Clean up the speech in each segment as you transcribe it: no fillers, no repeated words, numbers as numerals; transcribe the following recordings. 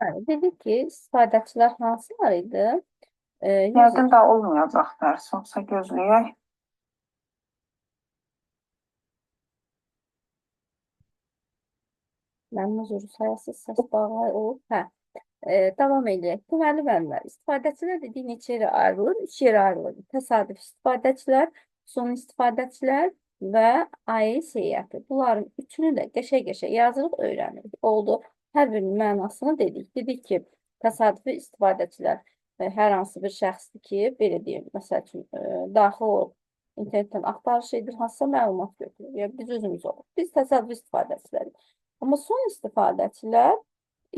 Yani dedik ki istifadəçilər hansılar idi? User, Yəqin də olmayacaq dərs, olsa gözləyək. mənim user sayəsiz səs bağlı olub. Hə. Davam edək. Deməli, müəllimlər, istifadəçilər dediyi neçə yerə ayrılır? Üç yerə ayrılır. Təsadüf istifadəçilər, son istifadəçilər və AES heyəti. Bunların üçünü də qəşəng-qəşəng yazırıq, öyrənirik. Oldu. Hər birinin mənasını dedik. Dedik ki, təsadüfi istifadəçilər hər hansı bir şəxsdir ki, belə deyim, məsəl üçün, daxil olub internetdən axtarış edir, hansısa məlumat götürür. Yəni, biz özümüz olub. Biz təsadüfi istifadəçilərik. Amma son istifadəçilər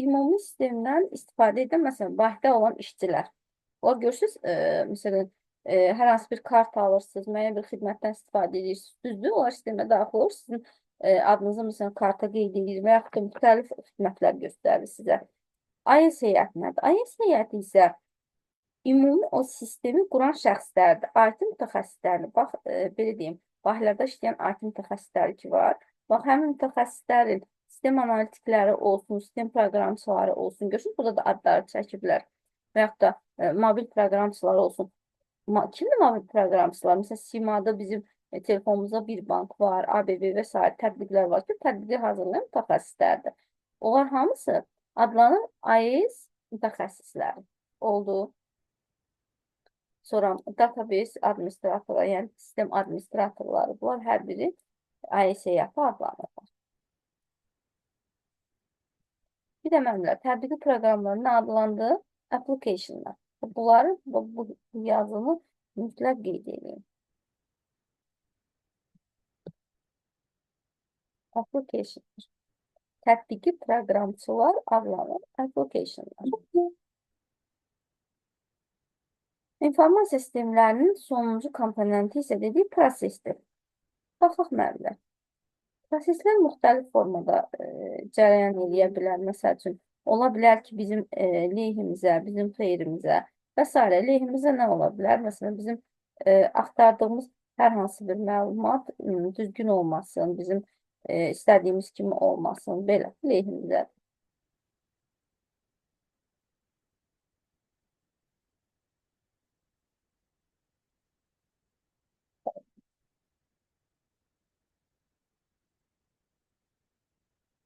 ümumi sistemdən istifadə edən, məsələn, bankda olan işçilər. Onlar görürsünüz, məsələn, hər hansı bir kart alırsınız, müəyyən bir xidmətdən istifadə edirsiniz, düzdür, onlar sistemə daxil olur, sizin adınızı, məsələn, karta qeyd edir və yaxud da müxtəlif xidmətlər göstərir sizə. AES heyəti nədir? AES heyəti isə ümumi o sistemi quran şəxslərdir, IT mütəxəssislərdir. Bax, belə deyim, banklarda işləyən IT mütəxəssisləri ki var. Bax, həmin mütəxəssislərin sistem analitikləri olsun, sistem proqramçıları olsun. Görürsünüz, burada da adları çəkiblər. Və yaxud da mobil proqramçıları olsun. Kimdir mobil proqramçılar? Məsələn, Simada bizim telefonumuzda bir bank var, ABB və s. tətbiqlər var ki, tətbiqi hazırlayan mütəxəssislərdir. Onlar hamısı adlanır AES mütəxəssisləri. Oldu. Sonra database administratorları, yəni sistem administratorları, bunlar hər biri AES heyəti adlanırlar. Bir də müəllimlər, tətbiqi proqramlarının adlandığı applicationlar. Bunları, bu yazını mütləq qeyd edin. Applicationlar. Tətbiqi proqramçılar adlanır applicationlar. İnformasiya sistemlərinin sonuncu komponenti isə dediyi prosesdir. Baxaq müəllimlər. Proseslər müxtəlif formada cərəyan edə bilər. Məsəl üçün, ola bilər ki, bizim lehimizə, bizim xeyrimizə və s. Lehimizə nə ola bilər? Məsələn, bizim axtardığımız hər hansı bir məlumat düzgün olmasın, bizim istədiyimiz kimi olmasın, belə lehimizə.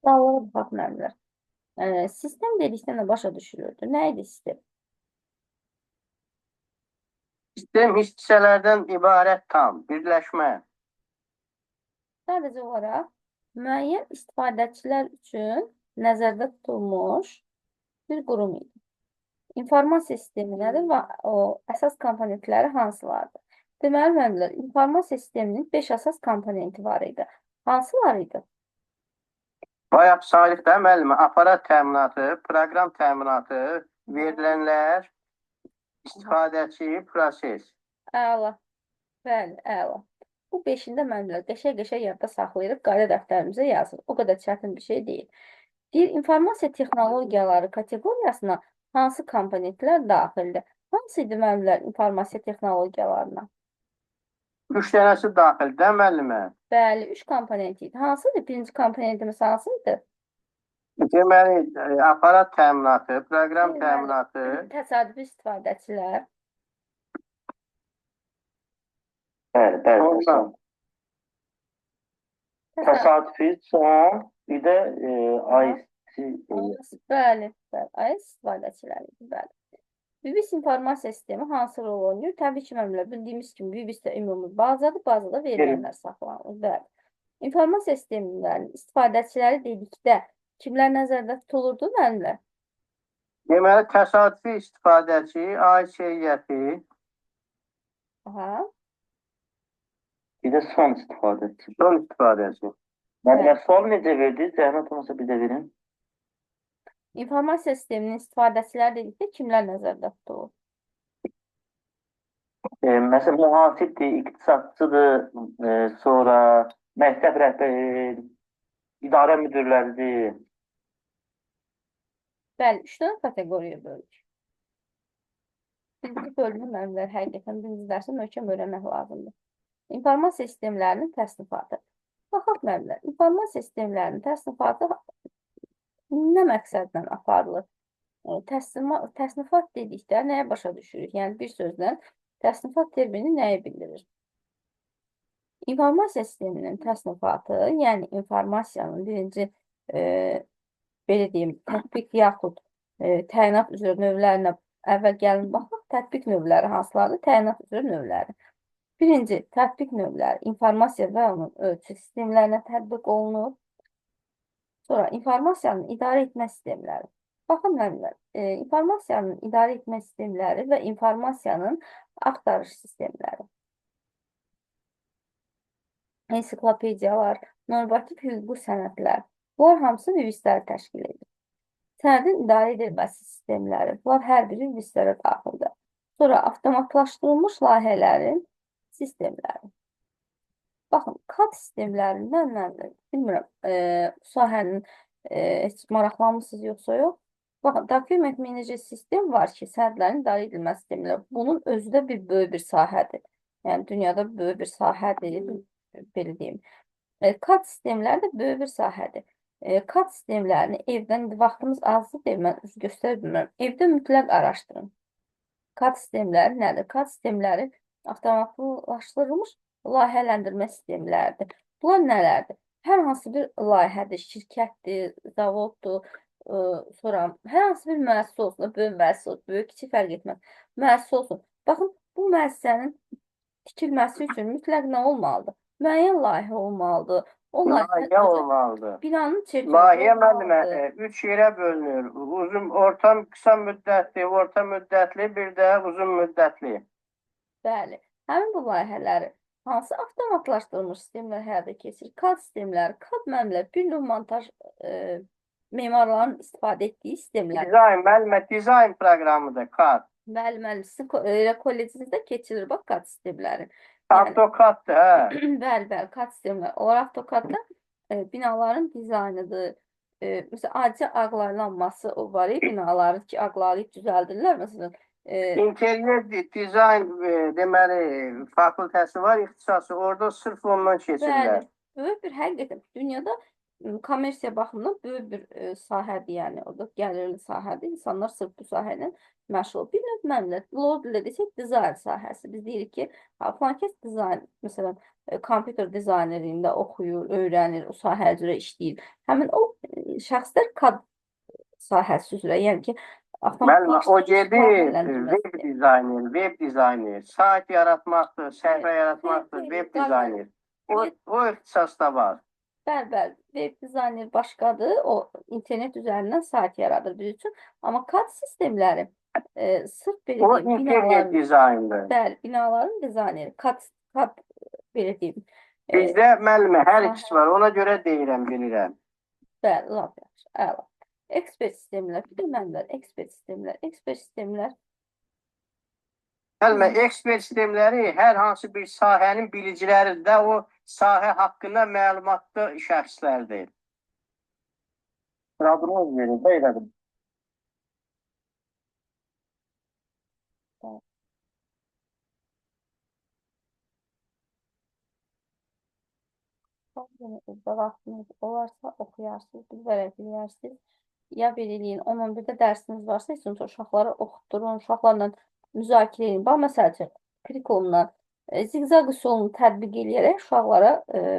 Dağlara baxaq müəllimlər. Sistem dedikdə nə başa düşülürdü? Nə idi sistem? Sistem hissələrdən ibarət tam, birləşmə. Sadəcə olaraq müəyyən istifadəçilər üçün nəzərdə tutulmuş bir qurum idi. İnformasiya sistemi nədir və o əsas komponentləri hansılardır? Deməli, müəllimlər, informasiya sisteminin 5 əsas komponenti var idi. Hansılar idi? Bayaq sayılıqda müəllimə, aparat təminatı, proqram təminatı, verilənlər, istifadəçi, proses. Əla. Bəli, əla. Bu 5-ində müəllimlər qəşəng-qəşəng yadda saxlayırıq, qayda dəftərimizə yazırıq. O qədər çətin bir şey deyil. Deyir, informasiya texnologiyaları kateqoriyasına hansı komponentlər daxildir? Hansı idi müəllimlər informasiya texnologiyalarına? 3 dənəsi daxildə müəllimə. Bəli, 3 komponent idi. Hansıdır? Birinci komponentimiz hansıydı? Deməli, aparat təminatı, proqram təminatı. Təsadüfi istifadəçilər. Bəli. Təsadüfi son, bir də AIS. Bəli, AIS istifadəçiləri idi, bəli. VBIS informasiya sistemi hansı rol oynayır? Təbii ki, müəllimlər, bildiyimiz kimi VBIS-də ümumi bazadır, bazada verilənlər saxlanılır, bəli. İnformasiya sistemlərinin istifadəçiləri dedikdə kimlər nəzərdə tutulurdu, müəllimlər? Deməli, təsadüfi istifadəçi, AIS heyəti. Aha. Bir də son istifadəçi. Son istifadəçi. Müəllimə, sual necə verdi? Zəhmət olmasa bir də verin. İnformasiya sisteminin istifadəçiləri dedikdə kimlər nəzərdə tutulur? Məsələn, mühasibdir, iqtisadçıdır, sonra məktəb rəhbəri, idarə müdürləridir. Bəli, 3 dənə kateqoriya bölük. Birinci bölümü müəllimlər həqiqətən birinci dərsi möhkəm öyrənmək lazımdır. İnformasiya sistemlərinin təsnifatı. Baxaq müəllimlər, informasiya sistemlərinin təsnifatı nə məqsədlə aparılır? Təsnifat dedikdə nəyə başa düşürük? Yəni bir sözlə təsnifat termini nəyi bildirir? İnformasiya sisteminin təsnifatı, yəni informasiyanın birinci belə deyim, tətbiq yaxud təyinat üzrə növlərinə əvvəl gəlin baxaq. Tətbiq növləri hansılardır? Təyinat üzrə növləri. Birinci, tətbiq növləri informasiya və onun ölçü sistemlərinə tətbiq olunur. Sonra informasiyanın idarə etmə sistemləri. Baxın müəllimlər, informasiyanın idarə etmə sistemləri və informasiyanın axtarış sistemləri. Ensiklopediyalar, normativ hüquqi sənədlər. Bunlar hamısı virusları təşkil edir. Sənədin idarə edilməsi sistemləri. Bunlar hər biri viruslara daxildir. Sonra avtomatlaşdırılmış layihələrin sistemləri. Baxın, CAD sistemlərindən mən bilmirəm, bu sahənin heç maraqlanmısınız yoxsa yox. Baxın, document manager sistem var ki, sənədlərin idarə edilməsi sistemləri. Bunun özü də bir böyük bir sahədir. Yəni, dünyada böyük bir sahədir, belə deyim. CAD sistemləri də böyük bir sahədir. CAD sistemlərini evdən, vaxtımız azdır deyil, mən göstərə bilmirəm. Evdə mütləq araşdırın. CAD sistemləri nədir? CAD sistemləri avtomatlaşdırılmış layihələndirmə sistemləridir. Bunlar nələrdir? Hər hansı bir layihədir, şirkətdir, zavoddur, sonra hər hansı bir müəssisə olsun, böyük müəssisə olsun, böyük kiçik fərq etməz. Müəssisə olsun. Baxın, bu müəssisənin tikilməsi üçün mütləq nə olmalıdır? Müəyyən layihə olmalıdır. O Layihə olmalıdır. binanın çevrəsi Layihə olmalıdır. müəllimə 3 yerə bölünür. Uzun, qısa müddətli, orta müddətli, bir də uzun müddətli. Bəli. Həmin bu layihələri hansı avtomatlaşdırılmış sistemlər həyata keçirir? CAD sistemləri, CAD müəllimlər bir növ montaj memarların istifadə etdiyi sistemlər. Dizayn, müəllimə, dizayn proqramıdır, CAD. Bəli, sizin kollecinizdə keçirir bax CAD sistemləri. AutoCAD-dır, hə. Bəli, CAD sistemləri. Onlar AutoCAD-da binaların dizaynıdır. Məsələn, adi ağlaylanması var, binaları ki, ağlayıb düzəldirlər. Məsələn, İnterior dizayn deməli fakültəsi var, ixtisası. Orada sırf ondan keçirlər. Bəli, böyük bir həqiqətən dünyada kommersiya baxımından böyük bir sahədir, yəni orada gəlirli sahədir. İnsanlar sırf bu sahə ilə məşğul. Bir növ məmləkət, dilə desək dizayn sahəsi. Biz deyirik ki, filankəs dizayn, məsələn, kompüter dizaynerində oxuyur, öyrənir, o sahə üzrə işləyir. Həmin o şəxslər CAD sahəsi üzrə, yəni ki, Müəllimə, o gedir, web dizayner, sayt yaratmaqdır, səhifə yaratmaqdır, web dizayner. O ixtisasda var. Bəli, web dizayner başqadır, o internet üzərindən sayt yaradır biz üçün. Amma CAD sistemləri sırf belə O deyim, internet dizayndır. Bəli, binaların dizayneri, CAD belə deyim. Bizdə müəllimə hər ikisi var, ona görə deyirəm, bilirəm. Bəli, lap yaxşı, əla. Ekspert sistemlər, bir də mənlər, ekspert sistemlər. Müəllimə, ekspert sistemləri hər hansı bir sahənin biliciləri də o sahə haqqında məlumatlı şəxslərdir. Radyoz verin, bəylədim. Özdə vaxtınız olarsa oxuyarsınız, biz vərəqləyərsiniz. Ya belə eləyin, 10-11-də dərsiniz varsa, heç olmasa uşaqları oxutdurun, uşaqlarla müzakirə edin. Bax, məsəl üçün, kurikulumdan ziqzaq üsulunu tətbiq eləyərək uşaqlara,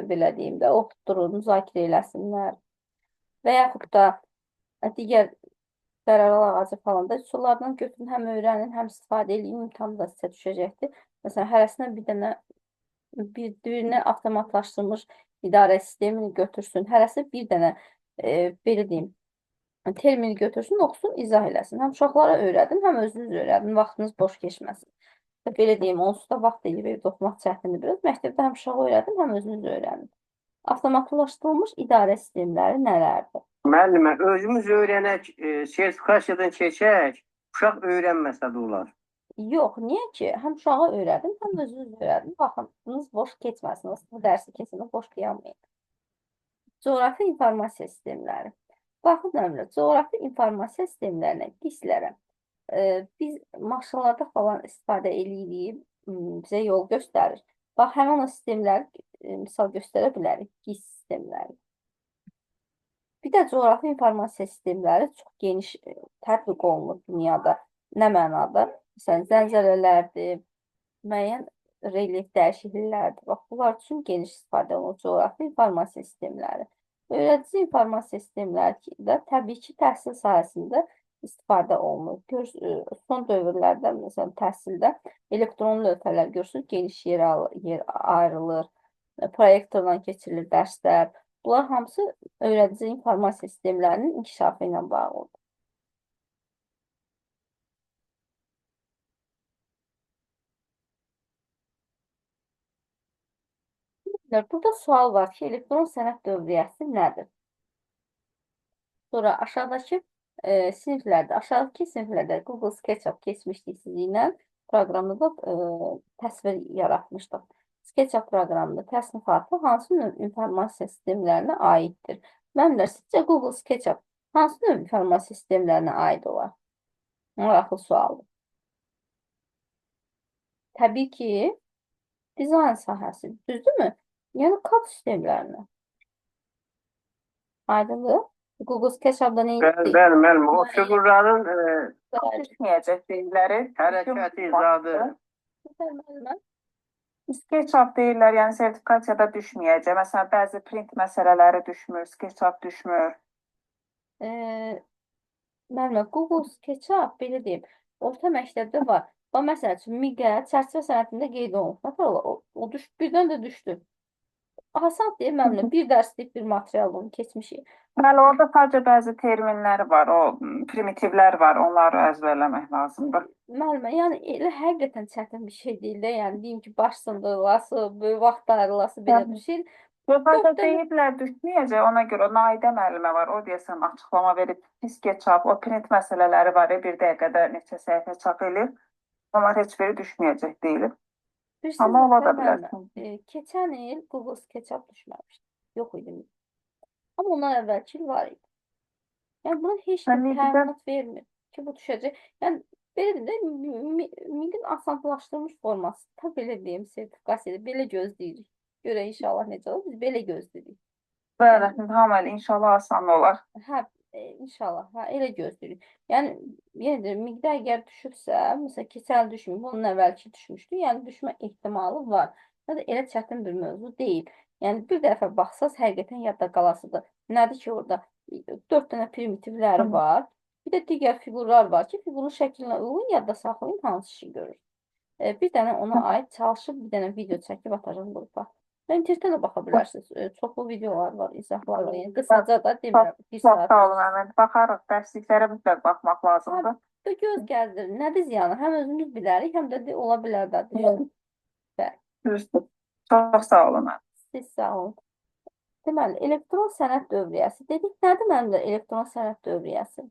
belə deyim də, oxutdurun, müzakirə eləsinlər. Və yaxud da digər qərar ağacı falan da üsullardan götürün, həm öyrənin, həm istifadə eləyin, imtahan da sizə düşəcəkdir. Məsələn, hərəsindən bir dənə birini avtomatlaşdırılmış idarə sistemini götürsün. Hərəsi bir dənə, belə deyim, termini götürsün, oxusun, izah eləsin. Həm uşaqlara öyrədin, həm özünüz öyrədin, vaxtınız boş keçməsin. Belə deyim, onsuz da vaxt eləyib evdə oxumaq çətindir biraz. Məktəbdə həm uşağı öyrədin, həm özünüz öyrədin. Avtomatlaşdırılmış idarə sistemləri nələrdir? Müəllimə, özümüz öyrənək, sertifikasiyadan keçək, uşaq öyrənməsə də olar. Yox, niyə ki? Həm uşağı öyrədin, həm özünüz öyrədin. Vaxtınız boş keçməsin, bu dərsi keçəndə boş dayanmayın. Coğrafi informasiya sistemləri. Baxın, ömrə, coğrafi informasiya sistemlərinə, GIS-lərə biz maşınlarda falan istifadə eləyirik, bizə yol göstərir. Bax, həmin o sistemləri misal göstərə bilərik, GIS sistemləri. Bir Bir də coğrafi informasiya sistemləri çox geniş tətbiq olunur dünyada. Nə mənada? Məsələn, zəlzələlərdir, müəyyən relyef dəyişikliklərdir. Bax, bunlar üçün geniş istifadə olunur coğrafi informasiya sistemləri. Öyrədici informasiya sistemləri də təbii ki, təhsil sahəsində istifadə olunur. Son dövrlərdə, məsələn, təhsildə elektron lövhələr görürsünüz, geniş yer ayrılır, proyektordan keçirilir dərslər. Bunlar hamısı öyrədici informasiya sistemlərinin inkişafı ilə bağlıdır. Burada sual var ki, elektron sənəd dövriyyəsi nədir? Sonra aşağıdakı aşağıdakı siniflərdə Google SketchUp keçmişdik sizinlə proqramda da təsvir yaratmışdıq. SketchUp proqramında təsnifatı hansı növ informasiya sistemlərinə aiddir? Müəllimlər, sizcə Google SketchUp hansı növ informasiya sistemlərinə aid olar? Maraqlı sualdır. Təbii ki, dizayn sahəsi, düzdürmü? Yəni kod sistemlərinə. Aydındır. Google SketchUp'da nə etdik? Bəli, o fiqurların Düşməyəcək deyirlər. hərəkəti izadı. SketchUp deyirlər, yəni sertifikasiyada düşməyəcək. Məsələn, bəzi print məsələləri düşmür, SketchUp düşmür. Müəllimə, Google SketchUp, belə deyim, orta məktəbdə var. Və məsəl üçün, MİQə çərçivə sənətində qeyd olunur. O birdən də düşdü. Asan deyil, müəllimə, bir dərslik bir materialını keçmişik. Bəli, orada sadəcə bəzi terminlər var, o primitivlər var, onları əzbərləmək lazımdır. Müəllimə, yəni elə həqiqətən çətin bir şey deyil də, yəni deyim ki, baş sındırılası, böyük vaxt ayrılası belə bir şey. Burada deyiblər düşməyəcək, ona görə Naidə müəllimə var, o deyəsən açıqlama verib, SketchUp, o print məsələləri var, bir dəqiqədə neçə səhifə çap edir, onlar heç biri düşməyəcək deyilir. Amma ola da bilər. Keçən il Google SketchUp düşməmişdi, yox idi. Amma ondan əvvəlki il var idi. Yəni, buna heç kim təminat vermir ki, bu düşəcək. Yəni, belə də MİQin asanlaşdırılmış forması, ta belə deyim, sertifikasiyada belə gözləyirik. Görə inşallah necə olur, biz belə gözləyirik. Bəli, hamı elə inşallah asan olar. Hə, inşallah, elə gözləyirik. Yəni, yenə də MİQdə əgər düşübsə, məsələn, keçən il düşmür, bunun əvvəlki düşmüşdü, yəni düşmə ehtimalı var. Yəni, elə çətin bir mövzu deyil. Yəni, bir dəfə baxsaz, həqiqətən yadda qalasıdır. Nədir ki, orada 4 dənə primitivləri var. Bir də digər fiqurlar var ki, fiqurun şəklinə uyğun yadda saxlayın, hansı işi görür. Bir dənə ona aid çalışıb, bir dənə video çəkib atacağım qrupa. İnternetdə də baxa bilərsiniz. Çoxlu videolar var, izahlar var. Yəni, qısaca da demirəm. Çox sağ olun, Əhməd. Baxarıq, dərsliklərə mütləq baxmaq lazımdır. Göz gəzdirir. Nədir ziyanı? Həm özümüz bilərik, həm də ola bilər də. Düzdür. Çox sağ olun. Siz sağ olun. Deməli, elektron sənəd dövriyyəsi. Dedik, nədir müəllimlər elektron sənəd dövriyyəsi?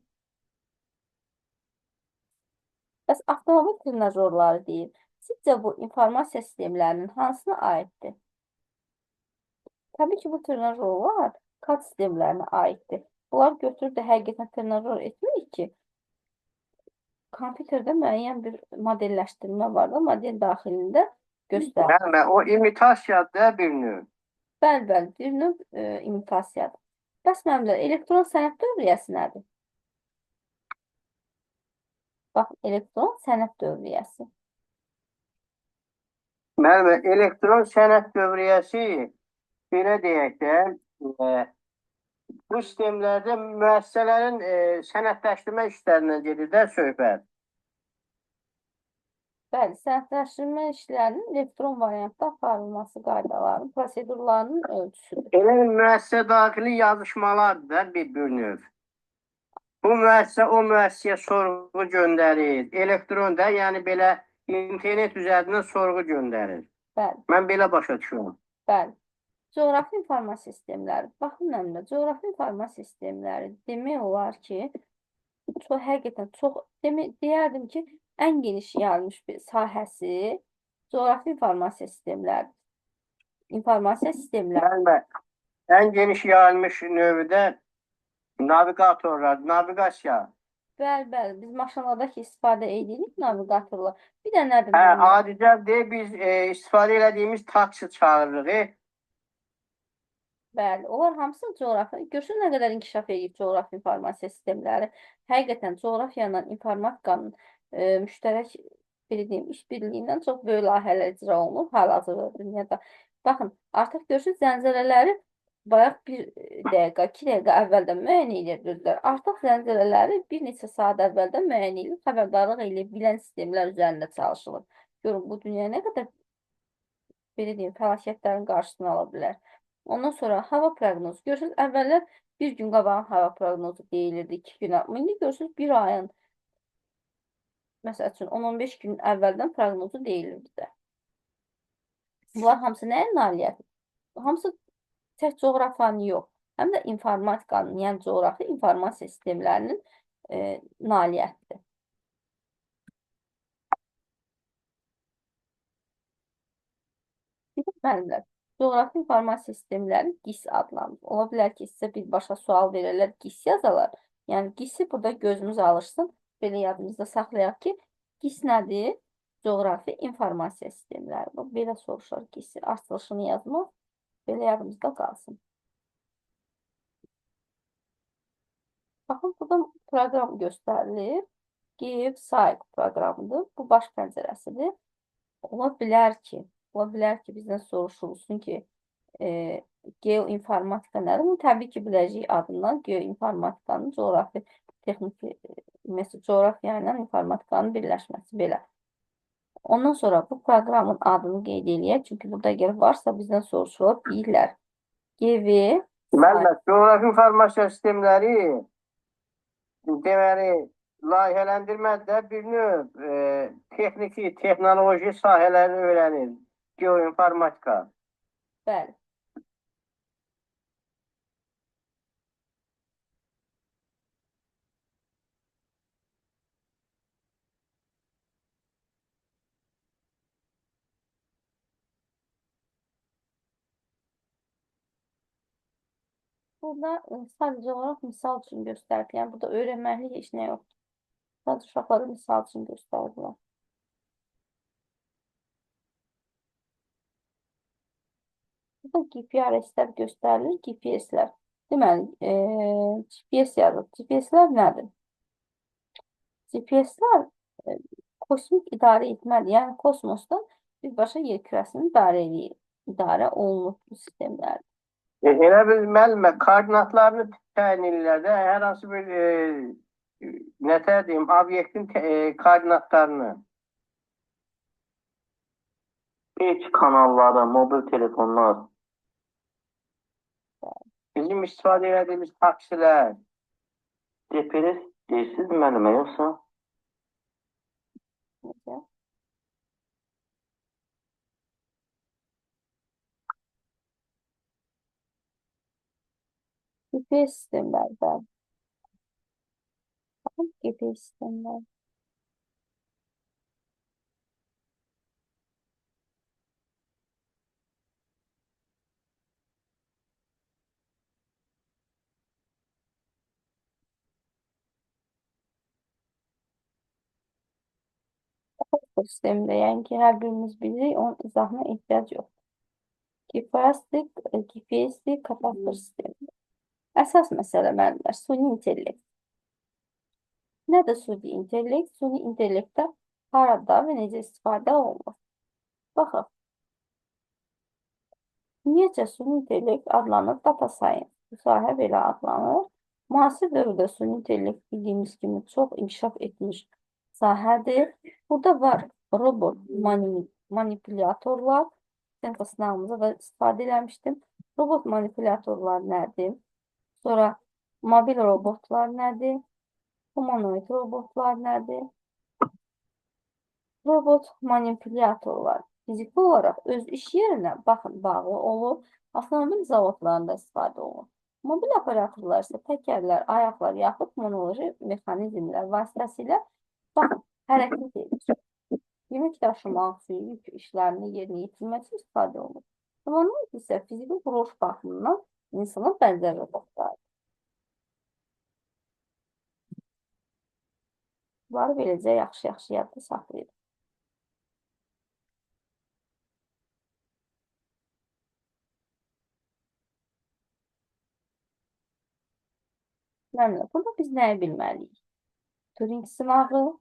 Bəs avtomobil trenajorları deyil. Sizcə bu informasiya sistemlərinin hansına aiddir? Təbii ki, bu trenajorlar kod sistemlərinə aiddir. Bunlar götürüb də həqiqətən trenajor etmirik ki, kompüterdə müəyyən bir modelləşdirmə var da, model daxilində göstərir. Bəli, o imitasiyadır bir növ. Bəli, bir növ imitasiyadır. Bəs müəllimlər, elektron sənəd dövriyyəsi nədir? Bax, elektron sənəd dövriyyəsi. Bəli, elektron sənəd dövriyyəsi belə deyək də, bu sistemlərdə müəssisələrin sənədləşdirmə işlərindən gedir də söhbət. Bəli, sənədləşdirmə işlərinin elektron variantda aparılması qaydalarının, prosedurlarının ölçüsüdür. Elə müəssisə daxili yazışmalardır da bir növ. Bu müəssisə o müəssisəyə sorğu göndərir. Elektron da, yəni belə internet üzərindən sorğu göndərir. Bəli. Mən belə başa düşürəm. Bəli. Coğrafi informasiya sistemləri. Baxın məndə, coğrafi informasiya sistemləri demək olar ki, həqiqətən çox, deyərdim ki, ən geniş yayılmış bir sahəsi coğrafi informasiya sistemləridir. İnformasiya sistemləri. Bəli, ən geniş yayılmış növü də navigatorlar, naviqasiya. Bəli, biz maşınlardakı istifadə edirik navigatorlar. Bir də nədir? Adicə deyək, biz istifadə edədiyimiz taksi çağırırıq. Bəli, onlar hamısı coğrafi. Görürsən nə qədər inkişaf edib coğrafi informasiya sistemləri. Həqiqətən coğrafiya ilə informatikanın müştərək belə deyim, işbirliyindən çox böyük layihələr icra olunur hal-hazırda dünyada. Baxın, artıq görürsüz zəncirələri bayaq bir dəqiqə, 2 dəqiqə əvvəldən müəyyən edirdilər. Artıq zəncirələri bir neçə saat əvvəldən müəyyən edib, xəbərdarlıq edib bilən sistemlər üzərində çalışılır. Görün, bu dünya nə qədər belə deyim, fəlakətlərin qarşısını ala bilər. Ondan sonra hava proqnozu. Görürsünüz, əvvəllər bir gün qabağın hava proqnozu deyilirdi, 2 günə. İndi görürsünüz, bir ayın, məsəl üçün, 10-15 gün əvvəldən proqnozu deyilirdi də. Bunlar hamısı nəyin nailiyyəti? Hamısı tək coğrafiyanın yox, həm də informatikanın, yəni coğrafi informasiya sistemlərinin nailiyyətidir. Müəllimlər, coğrafi informasiya sistemləri GIS adlanır. Ola bilər ki, sizə birbaşa sual verirlər, GIS yazalar. Yəni GIS-i burada gözümüz alışsın. Belə yadımızda saxlayaq ki, GIS nədir? Coğrafi informasiya sistemləri. Belə soruşur GIS-i. Açılışını yazmaq belə yadımızda qalsın. Baxın, burada proqram göstərilir. GeoSci proqramıdır. Bu baş pəncərəsidir. Ola bilər ki, bizdən soruşulsun ki, geoinformatika nədir? Bunu təbii ki, biləcəyik adından geoinformatikanın coğrafi texniki, coğrafiya ilə informatikanın birləşməsi belə. Ondan sonra bu proqramın adını qeyd eləyək. Çünki burada əgər varsa bizdən soruşulur, deyirlər. Müəllimlər, coğrafi informasiya sistemləri deməli, layihələndirmədə bir növ texniki, texnoloji sahələrini öyrənir. Geoinformatika. Bəli. Burada sadəcə olaraq misal üçün göstərdi. Yəni burada öyrənməklik heç nə yoxdur. Sadəcə uşaqlara misal üçün göstərdilər. Burada GPRS-lər göstərilir. GPS-lər. Deməli, GPS yazır. GPS-lər nədir? GPS-lər kosmik idarə etmədir. Yəni kosmosdan birbaşa yer kürəsini idarə olunur bu sistemlərdir. Elə bir müəllimə koordinatlarını təyin edirlər də, hər hansı bir deyim, obyektin koordinatlarını. Pek kanalları, mobil telefonlar. Bizim istifadə edildiyimiz taksilər. GPS deyirsiniz müəllimə yoxsa? Necə? GPS sistemləri bəli. Baxın, GPS sistemləri. Sistemdə, yəni ki, hər birimiz bilirik, onun izahına ehtiyac yoxdur. GPS-dir, katastrof sistemi. Əsas məsələ müəllimlər, süni intellekt. Nədir süni intellekt? Süni intellektdə harada və necə istifadə olunur? Baxın. Ümumiyyətcə süni intellekt adlanır data science. Bu sahə belə adlanır. Müasir dövrdə süni intellekt bildiyimiz kimi çox inkişaf etmiş sahədir. Burada var robot manipülatorlar. Sənə sınavımıza da istifadə eləmişdim. Robot manipülatorlar nədir? Sonra mobil robotlar nədir? Humanoid robotlar nədir? Robot manipülatorlar fiziki olaraq öz iş yerinə bağlı olur. Avtomobil zavodlarında istifadə olunur. Mobil operatorlar isə təkərlər, ayaqlar yaxud monoloji mexanizmlər vasitəsilə hərəkət edir. Yük daşımaq üçün yük işlərini yerinə yetirmək üçün istifadə olunur. Humanoid isə fiziki quruluş baxımından insana bənzər robotlardır. Bunları beləcə yaxşı-yaxşı yadda saxlayır. Məmnun. Burada biz nəyi bilməliyik? Turing sınağı,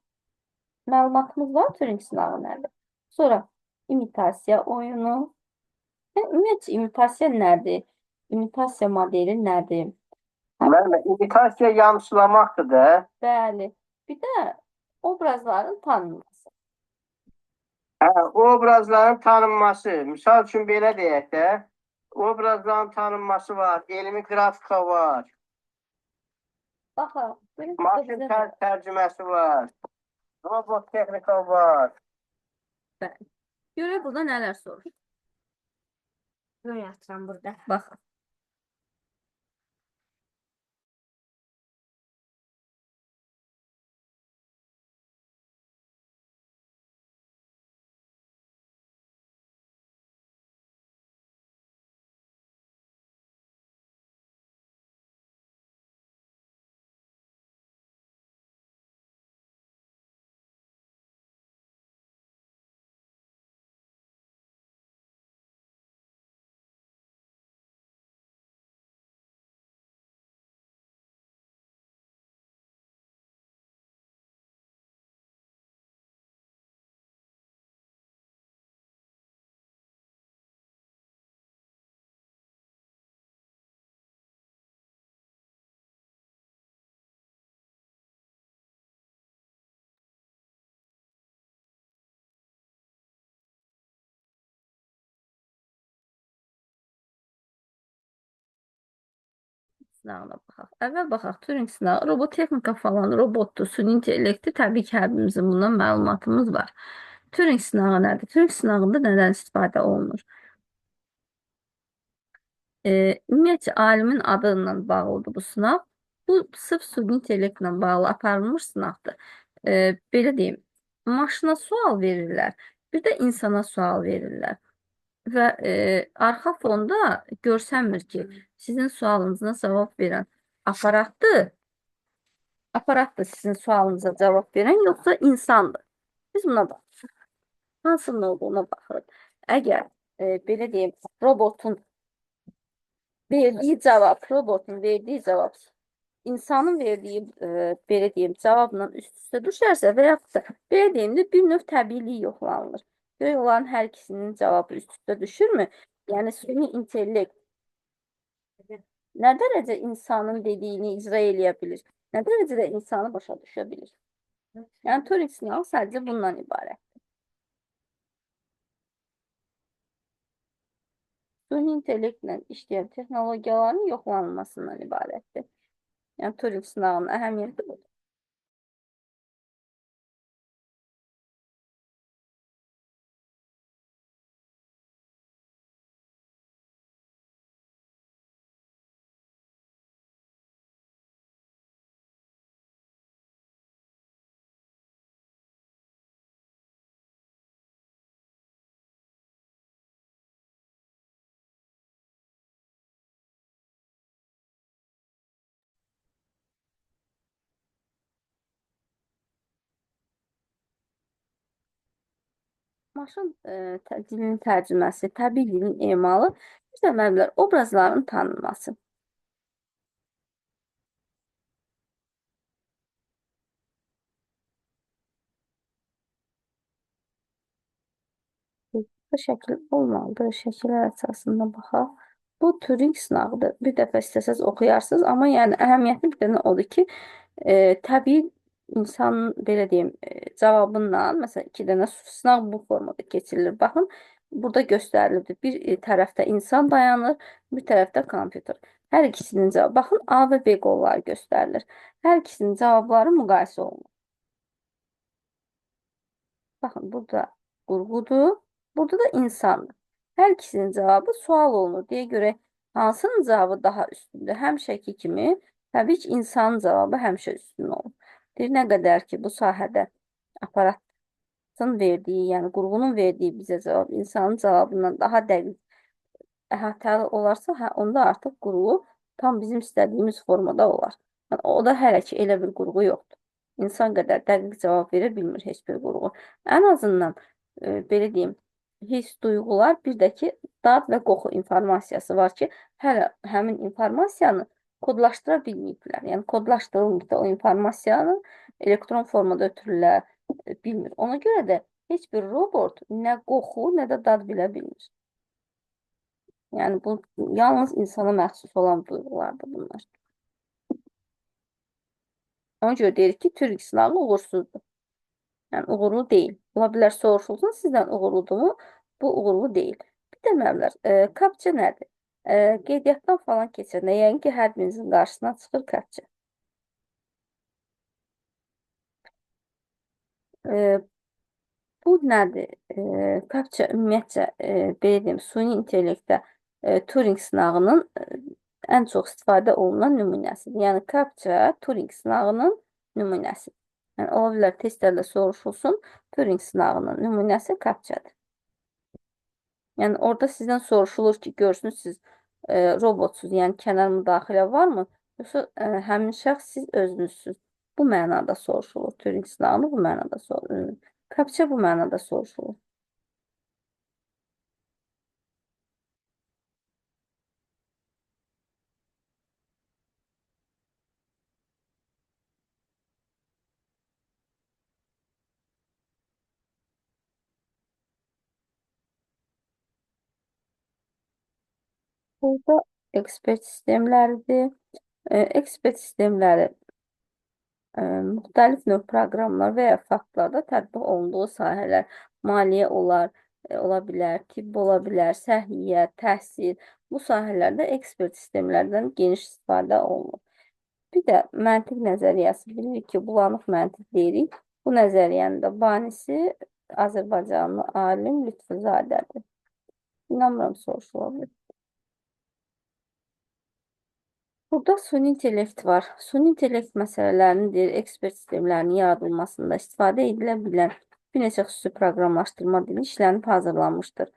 məlumatımız var. Turing sınağı nədir? Sonra imitasiya oyunu. Ümumiyyətlə imitasiya nədir? İmitasiya modeli nədir? Müəllimə, imitasiya yamsılamaqdır da. Bəli. Bir də obrazların tanınması. Hə, obrazların tanınması. Misal üçün belə deyək də, obrazların tanınması var, elmi qrafika var, Baxın, bugün burada maşın bizə də tərcüməsi var, robot texnika var. bəli. Görək burada nələr soruşur. Böyle yapacağım burada. Baxın. Sınavına baxaq. Əvvəl baxaq. Turing sınağı, robotexnika falan, robotdur, süni intellekti. Təbii ki, hər birimizin bundan məlumatımız var. Turing sınağı nədir? Turing sınağında nədən istifadə olunur? Ümumiyyətlə, alimin adı ilə bağlıdır bu sınav. Bu, sırf süni intellektlə bağlı aparılmış sınavdır. Belə deyim, maşına sual verirlər, bir də insana sual verirlər. Və arxa fonda görsənmir ki, sizin sualınıza cavab verən aparatdır. Aparat da sizin sualınıza cavab verən, yoxsa insandır. Biz buna baxırıq. Hansının olduğuna baxırıq. Əgər belə deyim, robotun verdiyi cavab insanın verdiyi belə deyim, cavabla üst-üstə düşərsə və yaxud da belə deyim də bir növ təbiilik yoxlanılır. Görək onların hər ikisinin cavabı üst-üstə düşürmü? Yəni süni intellekt nə dərəcə insanın dediyini icra eləyə bilir? Nə dərəcədə insanı başa düşə bilir? Yəni Turing sınağı sadəcə bundan ibarət. Süni intellektlə işləyən texnologiyaların yoxlanılmasından ibarətdir. Yəni Turing sınağının əhəmiyyəti budur. Maşın dilinin tərcüməsi, təbii dilin emalı, bir də məbləğ obrazların tanınması. Bu şəkil olmalıdır. Şəkillər əsasında baxaq. Bu Turing sınağıdır. Bir dəfə istəsəz oxuyarsınız, amma yəni əhəmiyyətli bir dənə odur ki, təbii insan belə deyim, cavabından, məsələn, 2 dənə sınaq bu formada keçirilir. Baxın, burada göstərilibdir. Bir tərəfdə insan dayanır, bir tərəfdə kompüter. Hər ikisinin cavabı, baxın, A və B qolları göstərilir. Hər ikisinin cavabları müqayisə olunur. Baxın, burada qurğudur, burada da insandır. Hər ikisinin cavabı sual olunur. Deyə görə hansının cavabı daha üstündür? Həmişəki kimi, təbii ki, insanın cavabı həmişə üstün olur. Deyir, nə qədər ki, bu sahədə aparatın verdiyi, yəni qurğunun verdiyi bizə cavab insanın cavabından daha dəqiq əhatəli olarsa, onda artıq qurğu tam bizim istədiyimiz formada olar. Yəni, o da hələ ki, elə bir qurğu yoxdur. İnsan qədər dəqiq cavab verə bilmir heç bir qurğu. Ən azından, belə deyim, hiss, duyğular, bir də ki, dad və qoxu informasiyası var ki, hələ həmin informasiyanı kodlaşdıra bilməyiblər. Yəni kodlaşdırılmır o informasiyanı elektron formada ötürürlər, bilmir. Ona görə də heç bir robot nə qoxu, nə də dad bilə bilmir. Yəni bu yalnız insana məxsus olan duyğulardır bunlar. Ona görə deyirik ki, Turing sınavı uğursuzdur. Yəni uğurlu deyil. Ola bilər soruşulsun sizdən uğurludur mu? Bu uğurlu deyil. Bir də müəllimlər, CAPTCHA nədir? Qeydiyyatdan falan keçəndə, yəni ki, hər birinizin qarşısına çıxır CAPTCHA. Bu nədir? CAPTCHA ümumiyyətcə, belə deyim, süni intellektdə Turing sınağının ən çox istifadə olunan nümunəsidir. Yəni CAPTCHA Turing sınağının nümunəsidir. Yəni ola bilər testlərdə soruşulsun, Turing sınağının nümunəsi CAPTCHA-dır. Yəni orada sizdən soruşulur ki, görsünüz siz robotsuz, yəni kənar müdaxilə varmı? Yoxsa həmin şəxs siz özünüzsüz. Bu mənada soruşulur. Turing sınağını bu mənada soruşulur. CAPTCHA bu mənada soruşulur. Burada ekspert sistemləridir. Ekspert sistemləri müxtəlif növ proqramlar və ya faktlarda tətbiq olunduğu sahələr maliyyə ola bilər, tibb ola bilər, səhiyyə, təhsil. Bu sahələrdə ekspert sistemlərdən geniş istifadə olunur. Bir də məntiq nəzəriyyəsi bilirik ki, bulanıq məntiq deyirik. Bu nəzəriyyənin də banisi Azərbaycanlı alim Lütfuzadədir. İnanmıram soruşula bilər. Burada süni intellekt var. Süni intellekt məsələlərinin ekspert sistemlərinin yaradılmasında istifadə edilə bilən bir neçə xüsusi proqramlaşdırma dili işlənib hazırlanmışdır.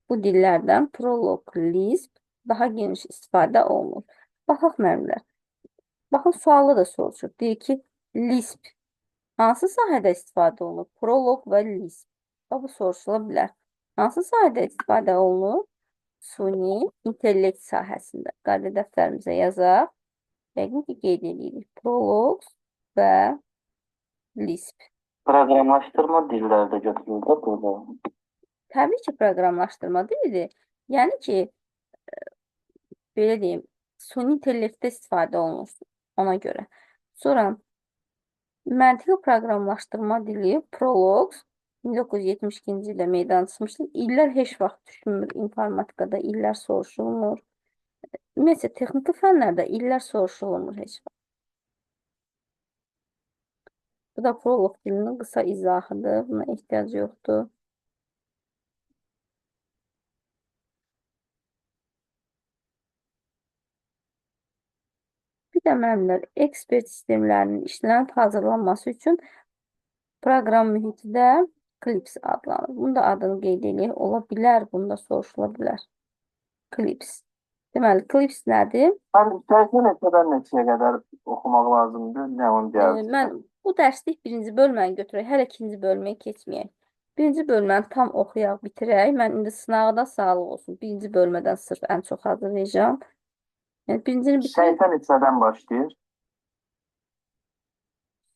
Bu dillərdən Prolog, Lisp daha geniş istifadə olunur. Baxaq müəllimlər. Baxın, sualı da soruşur. Deyir ki, Lisp hansı sahədə istifadə olunur? Prolog və Lisp. Bu soruşula bilər. Hansı sahədə istifadə olunur? Süni intellekt sahəsində. Qayda dəftərimizə yazaq. Yəqin ki, qeyd edirik. Prolog və Lisp. Proqramlaşdırma dilləri də götürülür burada. Təbii ki, proqramlaşdırma dilidir. Yəni ki, belə deyim, süni intellektdə istifadə olunur ona görə. Sonra məntiqi proqramlaşdırma dili Prolog 1972-ci ildə meydana çıxmışdır. İllər heç vaxt düşünmür, informatikada illər soruşulmur. Ümumiyyətlə, texniki fənlərdə illər soruşulmur heç vaxt. Bu da Prolog dilinin qısa izahıdır. Buna ehtiyac yoxdur. Bir də müəllimlər, ekspert sistemlərinin işlənib hazırlanması üçün proqram mühiti də Clips adlanır. Bunun da adını qeyd edək. Ola bilər, bunda soruşula bilər. Clips. Deməli, Clips nədir? Mən dərsi neçədən neçəyə qədər oxumaq lazımdır? Nə onu deyərsin? Mən bu dərslik birinci bölməni götürək, hələ ikinci bölməyə keçməyək. Birinci bölməni tam oxuyaq, bitirək. Mən indi sınavda sağlıq olsun. Birinci bölmədən sırf ən çox hazırlayacağım. Yəni, birincini bitirək. Səhifə neçədən başlayır?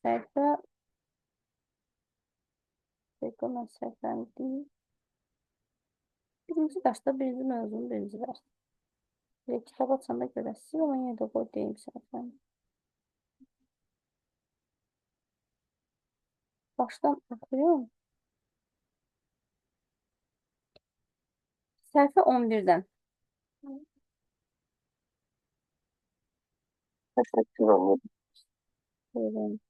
Səhifə mən səhifəni deyil. Birinci dərsdə birinci mövzunun birinci dərs. Kitab açanda görəsiniz, amma yenə də qoy deyim səhifəni. Başdan oxuyum. Səhifə 11-dən. Təşəkkür ederim. Buyurun.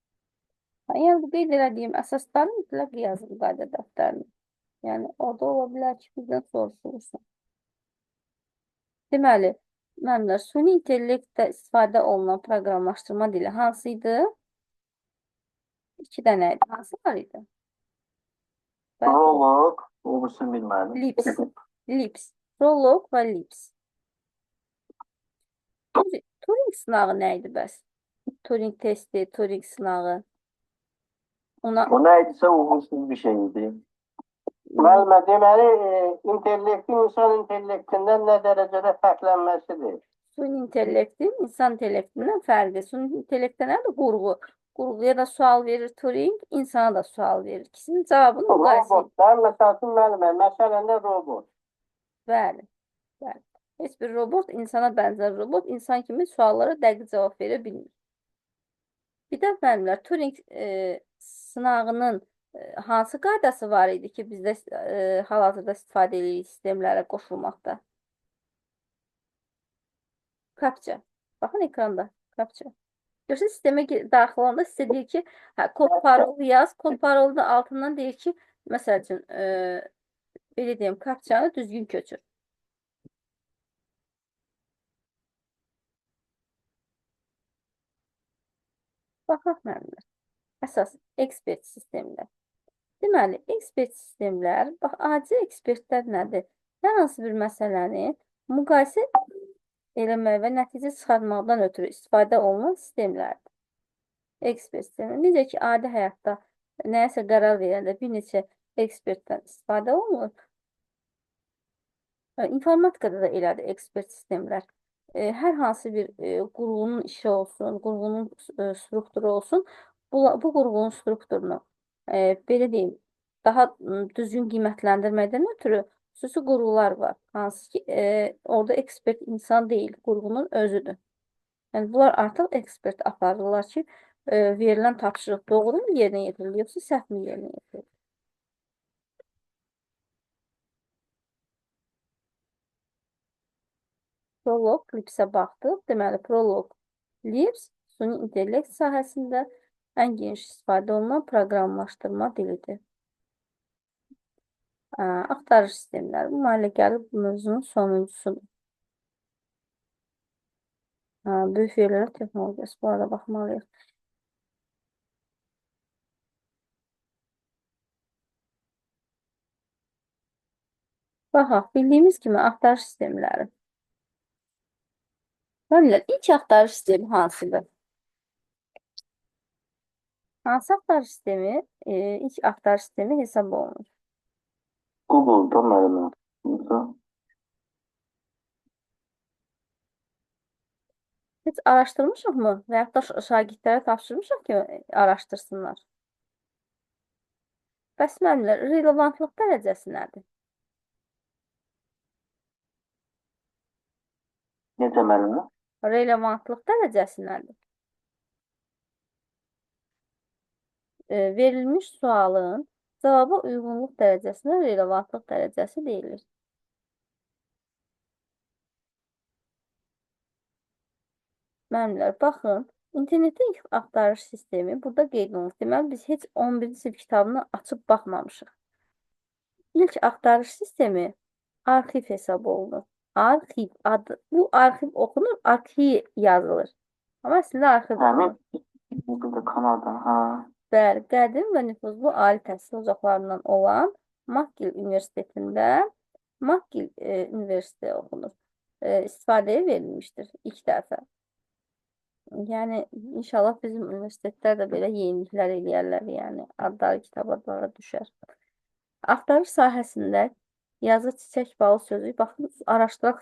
Yəni, bu qeyd elədiyim əsasları mütləq yazın qayda dəftərini. Yəni, orada ola bilər ki, bizdən soruşulursun. Deməli, müəllimlər, süni intellektdə istifadə olunan proqramlaşdırma dili hansı idi? 2 dənə idi. Hansı var idi? Prolog, olursun bilmədim. Lisp. Prolog və Lisp. Turing sınağı nə idi bəs? Turing testi, Turing sınağı. O nə idisə uğursuz bir şey idi. Müəllimə, deməli, intellektin insan intellektindən nə dərəcədə fərqlənməsidir? Süni intellektin insan intellektindən fərqi. Süni intellektdə nədir? Qurğu. Qurğuya da sual verir Turing, insana da sual verir. İkisinin cavabını müqayisə edir. Robotlar, məsəl üçün müəllimə, məsələndə robot. Bəli, bəli. Heç bir robot insana bənzər robot insan kimi suallara dəqiq cavab verə bilmir. Bir də müəllimlər, Turing sınağının hansı qaydası var idi ki, bizdə hal-hazırda istifadə edirik sistemlərə qoşulmaqda? Captcha. Baxın ekranda captcha. Görsə sistemə daxil olanda sizə deyir ki, kod parolu yaz. Kod parolunun altından deyir ki, məsəl üçün belə deyim, captcha-nı düzgün köçür. Baxaq müəllimlər. Əsas ekspert sistemlər. Deməli, ekspert sistemlər, bax, adi ekspertlər nədir? Hər hansı bir məsələni müqayisə eləmək və nəticə çıxartmaqdan ötürü istifadə olunan sistemlərdir. Ekspert sistemi. Necə ki, adi həyatda nəyəsə qərar verəndə bir neçə ekspertdən istifadə olunur. İnformatikada da elədir ekspert sistemlər. Hər hansı bir qurğunun işi olsun, qurğunun strukturu olsun, bu qurğunun strukturunu belə deyim, daha düzgün qiymətləndirməkdən ötürü xüsusi qurğular var. Hansı ki, orada ekspert insan deyil, qurğunun özüdür. Yəni, bunlar artıq ekspert aparırlar ki, verilən tapşırıq doğru mu yerinə yetirilir, yoxsa səhv mi yerinə yetirilir? Prolog, Lipsə baxdıq. Deməli, Prolog, Lips, süni intellekt sahəsində ən geniş istifadə olunan proqramlaşdırma dilidir. Axtarış sistemləri. Bu müəllə gəlib bu mövzunun sonuncusudur. Böyük verilən texnologiyası. Bu arada baxmalıyıq. Baxaq, bildiyimiz kimi axtarış sistemləri. Müəllimlər, ilk axtarış sistemi hansıdır? Hansı axtarış sistemi ilk axtarış sistemi hesab olunur? Google'da müəllimə. Heç araşdırmışıq mı? Və yaxud da şagirdlərə tapşırmışıq ki, araşdırsınlar. Bəs müəllimlər, relevantlıq dərəcəsi nədir? Necə müəllimə? Relevantlıq dərəcəsi nədir? Verilmiş sualın cavaba uyğunluq dərəcəsinə relevantlıq dərəcəsi deyilir. Müəllimlər, baxın, internetin ilk axtarış sistemi burada qeyd olunur. Deməli, biz heç 11-ci sinif kitabını açıb baxmamışıq. İlk axtarış sistemi arxiv hesab olunur. Arxiv adı, bu arxiv oxunur, arxiv yazılır. Amma əslində arxiv oxunur. Bu da Kanada, Bəli, qədim və nüfuzlu ali təhsil ocaqlarından olan McGill Universitetində McGill Universiteti oxunur. İstifadəyə verilmişdir ilk dəfə. Yəni, inşallah bizim universitetlər də belə yeniliklər eləyərlər, yəni adları kitablara düşər. Axtarış sahəsində yazı çiçək balı sözü, baxın, araşdıraq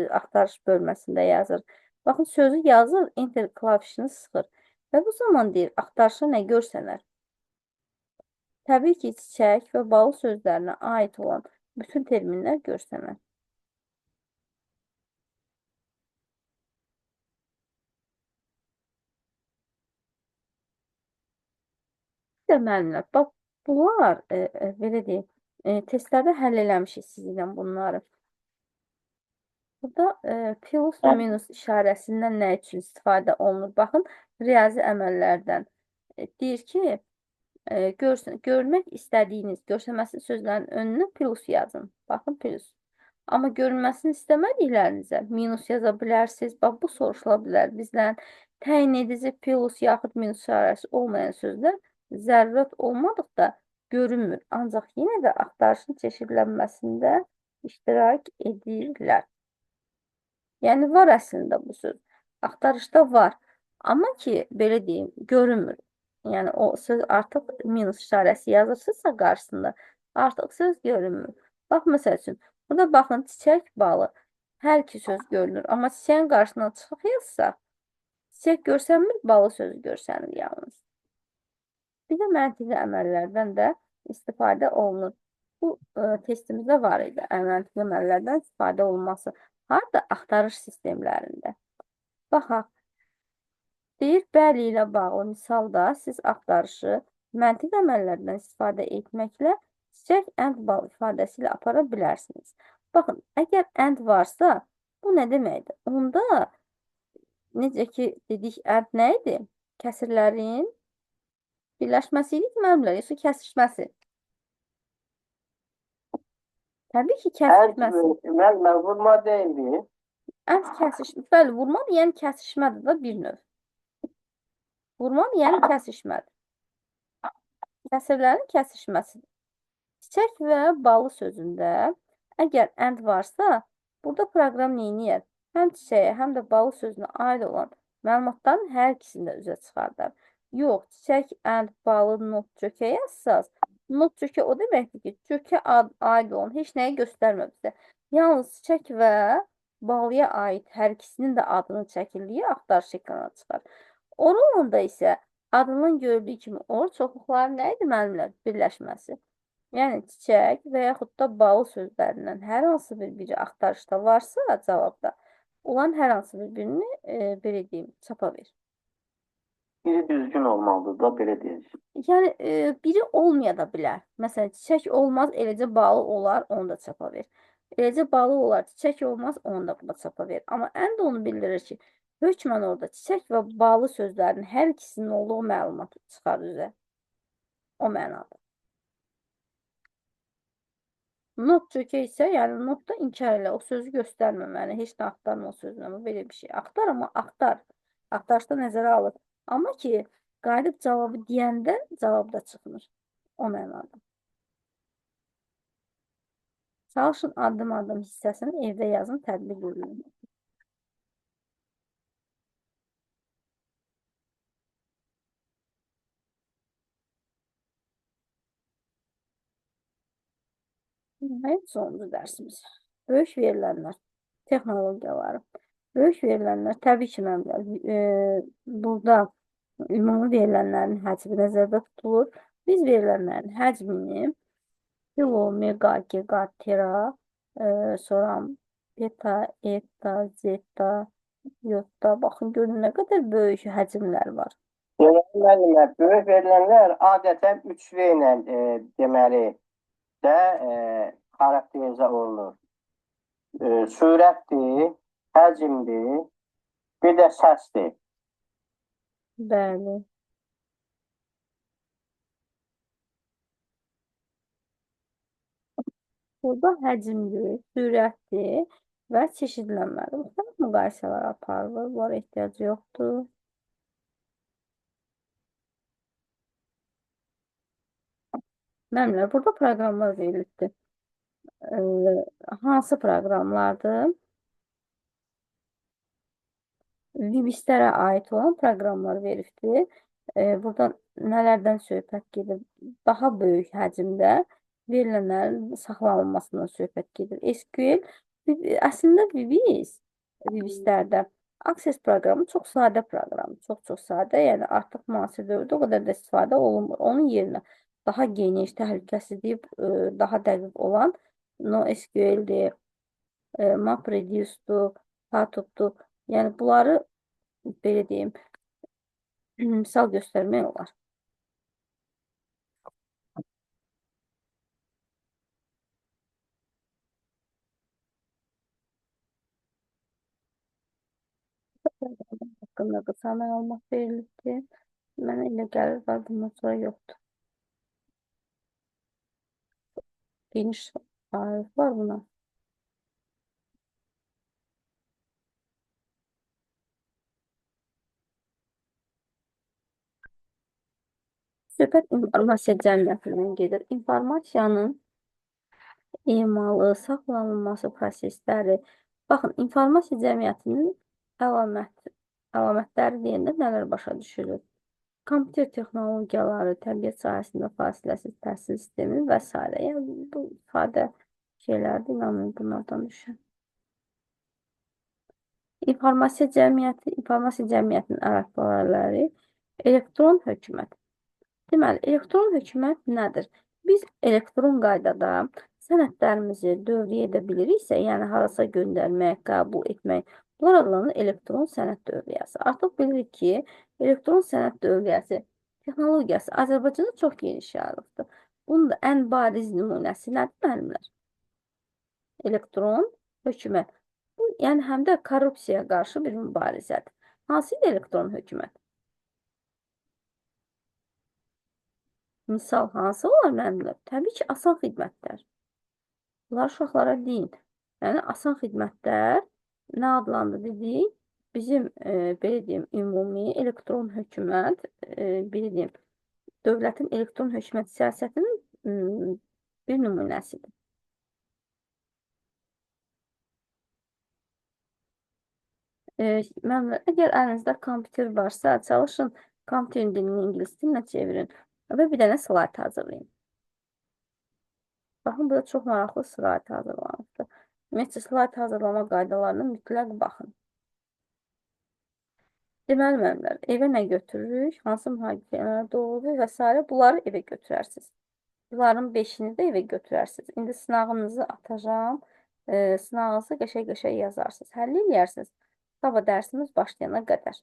axtarış bölməsində yazır. Baxın, sözü yazır, enter klavişini sıxır. Və bu zaman deyir, axtarışa nə görsənər? Təbii ki, çiçək və balı sözlərinə aid olan bütün terminlər görsənər. Bir də müəllimlər, bax, bunlar, belə deyim, testlərdə həll eləmişik sizinlə bunları. Burada plus və minus işarəsindən nə üçün istifadə olunur? Baxın, riyazi əməllərdən deyir ki, görmək istədiyiniz, görsənməsi sözlərin önünə plus yazın. Baxın, plus. Amma görünməsini istəmədiklərinizə minus yaza bilərsiniz. Bax, bu soruşula bilər bizdən. Təyin edici plus yaxud minus işarəsi olmayan sözlər zərurət olmadıqda görünmür. Ancaq yenə də axtarışın çeşidlənməsində iştirak edirlər. Yəni, var əslində bu söz. Axtarışda var. Amma ki, belə deyim, görünmür. Yəni, o söz artıq minus işarəsi yazırsınızsa qarşısında artıq söz görünmür. Bax, məsəl üçün, burada baxın, çiçək balı. Hər iki söz görünür. Amma çiçəyin qarşısına çıxıq yazsa, çiçək görsənmir, balı sözü görsənir yalnız. Bir də məntiqi əməllərdən də istifadə olunur. Bu testimizdə var idi. Məntiqi əməllərdən istifadə olunması. Harda? Axtarış sistemlərində. Baxaq. Deyir, bəli ilə bağlı misalda siz axtarışı məntiq əməllərdən istifadə etməklə çiçək, ənd, bal ifadəsi ilə apara bilərsiniz. Baxın, əgər ənd varsa, bu nə deməkdir? Onda necə ki dedik, ənd nə idi? Kəsirlərin birləşməsi idi, müəllimlər, yoxsa kəsişməsi? Təbii ki, kəsişməsi. Müəllimlər, vurma deyildi. Ənd kəsişmə. Bəli, vurma yəni kəsişmədir də bir növ. Vurma yəni kəsişmədir. Kəsirlərin kəsişməsidir. Çiçək və balı sözündə əgər ənd varsa, burada proqram neyniyər? Həm çiçəyə, həm də balı sözünə aid olan məlumatların hər ikisini də üzə çıxardar. Yox, çiçək, ənd, balı, not, cökə yazsaz, not, cökə o deməkdir ki, cökə aid olan heç nəyi göstərmə bizə. Yalnız çiçək və balıya aid hər ikisinin də adını çəkildiyi axtarış ekrana çıxar. Oralanda isə adından görüldüyü kimi or çoxluqların nə idi müəllimlər? Birləşməsi. Yəni çiçək və yaxud da balı sözlərindən hər hansı biri axtarışda varsa cavabda, olan hər hansı birini belə deyim, çapa ver. Biri düzgün olmalıdır da, belə deyək. Yəni biri olmaya da bilər. Məsələn, çiçək olmaz, eləcə balı olar, onu da çapa ver. Eləcə balı olar, çiçək olmaz, onu da çapa ver. Amma ən də onu bildirir ki, hökmən orada çiçək və balı sözlərinin hər ikisinin olduğu məlumatı çıxar üzə. O mənada. Not cökə isə, yəni notda inkar elə, o sözü göstərməməli, heç nə axtarma o sözünə, amma belə bir şey. Axtar, amma axtar. Axtarışda nəzərə alır. Amma ki, qayıdıb cavabı deyəndə cavab da çıxmır. O mənada. Çalışın addım-addım hissəsini evdə yazın, tətbiq edin. Hayır, sonuncu dərsimiz. Böyük verilənlər, texnologiyaları. Böyük verilənlər, təbii ki, burada ümumi verilənlərin həcmi nəzərdə tutulur. Biz verilənlərin həcmini kilo, mega, giga, tera, sonra beta, eta, zeta, yota, baxın görün nə qədər böyük həcmlər var. Müəllimlər, böyük verilənlər adətən 3V ilə deməli də xarakterizə olunur. Sürətdir, həcmdir, bir də səsdir. Bəli. Burada həcmdir, sürətdir və çeşidlənmədir. Müxtəlif müqayisələr aparılır, bunlara ehtiyac yoxdur. Müəllimlər, burada proqramlar verilibdir. Hansı proqramlardır? Vibistlərə aid olan proqramlar veribdir. Burada nələrdən söhbət gedir? Daha böyük həcmdə verilənlərin saxlanılmasından söhbət gedir. SQL, əslində Vibistlərdə Access proqramı çox sadə proqram, çox sadə, yəni artıq müasir dövrdə o qədər də istifadə olunmur. Onun yerinə daha geniş, təhlükəsizliyi daha dəqiq olan NoSQL-dir, MapReduce-dur, Hadoop-dur. Yəni bunları belə deyim, misal göstərmək olar. Haqqında qısa məlumat verilibdir. Mənə elə gəlir var, bundan sonra yoxdur. Geniş tarif var buna. Söhbət informasiya cəmiyyətindən gedir. İnformasiyanın emalı, saxlanılması prosesləri. Baxın, informasiya cəmiyyətinin əlamətləri deyəndə nələr başa düşülür? Kompüter texnologiyaları, təbiət sahəsində fasiləsiz təhsil sistemi və s. Yəni, bu ifadə şeylərdir, inanın bunlardan düşün. informasiya cəmiyyətinin əlaqələri, elektron hökumət. Deməli, elektron hökumət nədir? Biz elektron qaydada sənədlərimizi dövriyə edə biliriksə, yəni harasa göndərmək, qəbul etmək, bunlar adlanır elektron sənəd dövriyyəsi. Artıq bilirik ki, elektron sənəd dövriyyəsi texnologiyası Azərbaycanda çox geniş yayılıbdır. Bunun da ən bariz nümunəsi nədir, müəllimlər? Elektron hökumət. Bu, yəni həm də korrupsiyaya qarşı bir mübarizədir. Hansı idi elektron hökumət? Misal hansı olar müəllimlər? Təbii ki, asan xidmətlər. Bunlar uşaqlara deyin. Yəni, asan xidmətlər nə adlandı dedik? Bizim, belə deyim, ümumi elektron hökumət, belə deyim, dövlətin elektron hökumət siyasətinin bir nümunəsidir. Müəllimlər, əgər əlinizdə kompüter varsa, çalışın kompüterin dilini ingilis dilinə çevirin və bir dənə slayt hazırlayın. Baxın, burada çox maraqlı slayt hazırlanıbdır. Ümumiyyətcə, slayt hazırlama qaydalarına mütləq baxın. Deməli, müəllimlər, evə nə götürürük? Hansı müharibə doğru və s. Bunları evə götürərsiniz. Bunların 5-ini də evə götürərsiniz. İndi sınağınızı atacağım. Sınağınızı qəşəng-qəşəng yazarsınız. Həll eləyərsiniz. Sabah dərsimiz başlayana qədər.